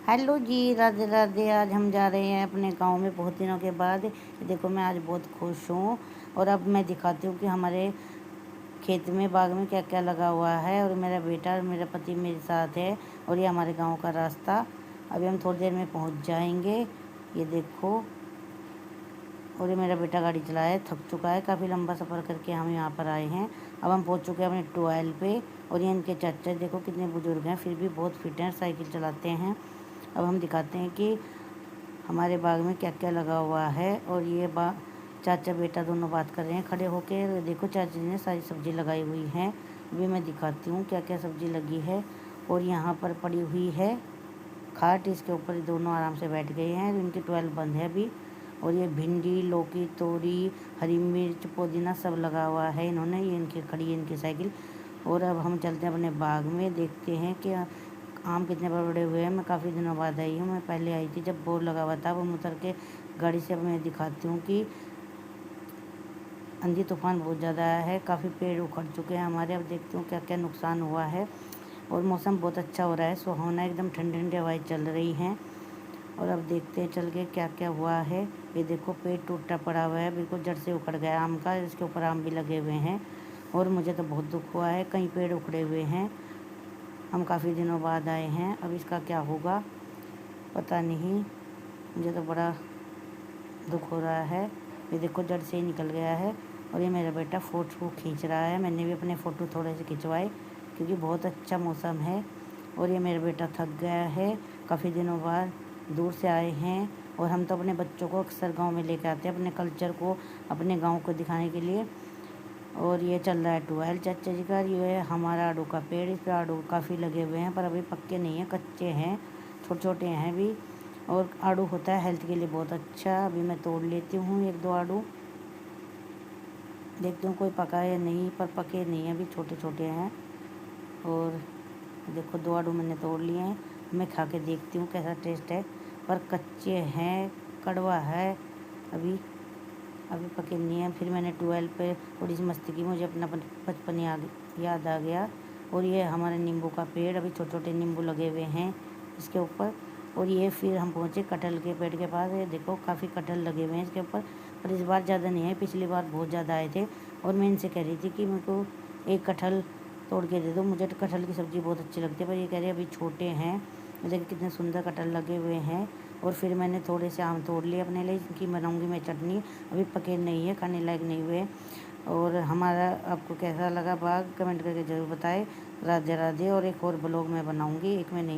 Hello जी, राधे राधे। आज हम जा रहे हैं अपने गांव में बहुत दिनों के बाद। देखो, मैं आज बहुत खुश हूँ। और अब मैं दिखाती हूँ कि हमारे खेत में, बाग में क्या क्या लगा हुआ है। और मेरा बेटा और मेरा पति मेरे साथ है। और ये हमारे गांव का रास्ता। अभी हम थोड़ी देर में पहुँच जाएंगे। ये देखो। और ये मेरा बेटा गाड़ी चलाया, थक चुका है, काफ़ी लंबा सफ़र करके हम यहाँ पर आए हैं। अब हम पहुँच चुके हैं अपने टूएल पे। और ये इनके चाचा, देखो कितने बुजुर्ग हैं, फिर भी बहुत फिट हैं, साइकिल चलाते हैं। अब हम दिखाते हैं कि हमारे बाग में क्या क्या लगा हुआ है। और ये चाचा बेटा दोनों बात कर रहे हैं खड़े होकर। देखो, चाची ने सारी सब्ज़ी लगाई हुई है। अभी मैं दिखाती हूँ क्या क्या सब्ज़ी लगी है। और यहाँ पर पड़ी हुई है खाट, इसके ऊपर दोनों आराम से बैठ गए हैं। इनकी 12 बंद है अभी। और ये भिंडी, लौकी, तोरी, हरी मिर्च, पुदीना सब लगा हुआ है इन्होंने। ये इनकी खड़ी है इनकी साइकिल। और अब हम चलते हैं अपने बाग में, देखते हैं कि आम कितने बड़े हुए हैं। मैं काफ़ी दिनों बाद आई हूँ। मैं पहले आई थी जब बोर्ड लगा हुआ था। वो उतर के गाड़ी से अब मैं दिखाती हूँ कि आंधी तूफान बहुत ज़्यादा आया है, काफ़ी पेड़ उखड़ चुके हैं हमारे। अब देखती हूँ क्या क्या नुकसान हुआ है। और मौसम बहुत अच्छा हो रहा है, सुहावना, एकदम ठंडी ठंडी हवाएं चल रही हैं। और अब देखते हैं चल के क्या क्या हुआ है। ये देखो, पेड़ टूटा पड़ा हुआ है, बिल्कुल जड़ से उखड़ गया आम का। इसके ऊपर आम भी लगे हुए हैं। और मुझे तो बहुत दुख हुआ है, कई पेड़ उखड़े हुए हैं। हम काफ़ी दिनों बाद आए हैं, अब इसका क्या होगा पता नहीं। मुझे तो बड़ा दुख हो रहा है। ये देखो, जड़ से ही निकल गया है। और ये मेरा बेटा फ़ोटो खींच रहा है। मैंने भी अपने फ़ोटो थोड़े से खिंचवाए क्योंकि बहुत अच्छा मौसम है। और ये मेरा बेटा थक गया है, काफ़ी दिनों बाद दूर से आए हैं। और हम तो अपने बच्चों को अक्सर गांव में लेके आते हैं, अपने कल्चर को, अपने गांव को दिखाने के लिए। और ये चल रहा है टूएल चाचा जी का। ये है हमारा आड़ू का पेड़, इस पर आड़ू काफ़ी लगे हुए हैं, पर अभी पक्के नहीं हैं, कच्चे हैं, छोटे छोटे हैं अभी। और आड़ू होता है हेल्थ के लिए बहुत अच्छा। अभी मैं तोड़ लेती हूँ एक दो आड़ू, देखती हूँ कोई पका है या नहीं, पर पके नहीं हैं, अभी छोटे छोटे हैं। और देखो, 2 आड़ू मैंने तोड़ लिए हैं। मैं खा के देखती हूँ कैसा टेस्ट है, पर कच्चे हैं, कड़वा है अभी, अभी पके नहीं है। फिर मैंने 12 पे थोड़ी सी मस्ती की, मुझे अपना बचपन याद आ गया। और ये हमारे नींबू का पेड़, अभी छोटे छोटे नींबू लगे हुए हैं इसके ऊपर। और ये फिर हम पहुँचे कटहल के पेड़ के पास। ये देखो, काफ़ी कटहल लगे हुए हैं इसके ऊपर, पर इस बार ज़्यादा नहीं है, पिछली बार बहुत ज़्यादा आए थे। और मैं इनसे कह रही थी कि मेरे को एक कटहल तोड़ के दे दो, मुझे तो कटहल की सब्ज़ी बहुत अच्छी लगती है। पर ये कह रहे अभी छोटे हैं। देखिए कितने सुंदर कटहल लगे हुए हैं। और फिर मैंने थोड़े से आम तोड़ लिए अपने लिए, इनकी बनाऊंगी मैं चटनी। अभी पके नहीं है, खाने लायक नहीं हुए। और हमारा आपको कैसा लगा बाग, कमेंट करके ज़रूर बताएं। राधे राधे। और एक और ब्लॉग मैं बनाऊंगी, एक में नहीं